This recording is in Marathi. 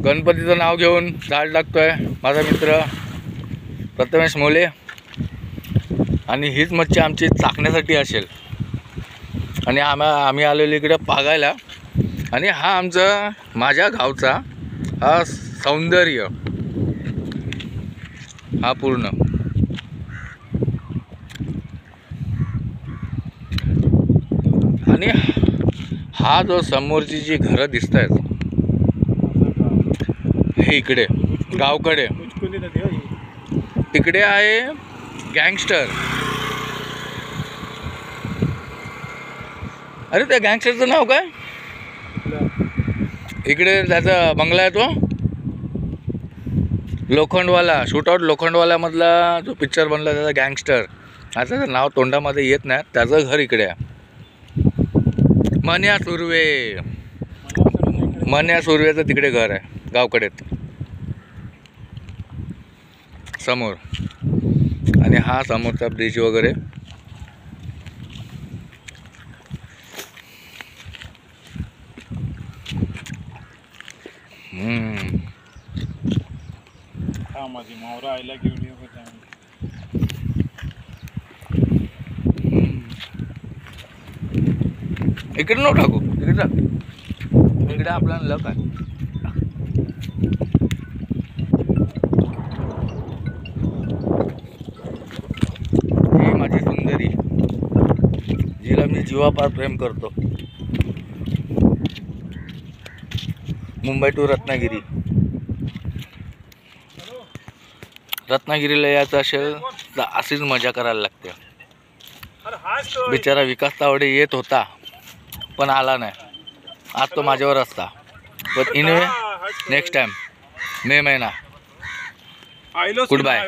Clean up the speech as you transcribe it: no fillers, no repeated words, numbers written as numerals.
गणपतीचं नाव घेऊन जाळ टाकतोय माझा मित्र प्रथमेश मोले. आणि हीच मच्छी आमची चाकण्यासाठी असेल. आणि आम्ही आलेलो इकडे पागायला. आणि हा आमचा माझ्या गावचा हा सौंदर्य हा पूर्ण. आणि हा जो समोरची जी घरं दिसत आहेत हे इकडे गावकडे, तिकडे आहे गँगस्टर. अरे त्या गँगस्टरचं नाव काय? इकडे त्याचा बंगला आहे तो लोखंडवाला, शूटआउट लोखंडवाल्यामधला जो पिक्चर बनला त्याचा गँगस्टर. आता त्याचं नाव तोंडामध्ये येत नाही. त्याचं घर इकडे आहे. मन्या सुर्वे, मन्या सुर्वेचं तिकडे घर आहे गावकडे समोर. आणि हा समोरचा ब्रिज वगैरे. इकडे नको टाकू, इकडे टाक. इकडे आपला लक आहे. ही माझी सुंदरी, जिला मी जीवापार प्रेम करतो. मुंबई टू रत्नागिरी. रत्नागिरीला यायचं असेल तर अशीच मजा करायला लागते. बिचारा विकास तावडे येत होता पण आला नाही. आज तो माझ्यावर असता. पण इनवे नेक्स्ट टाइम मे महिना. Good bye.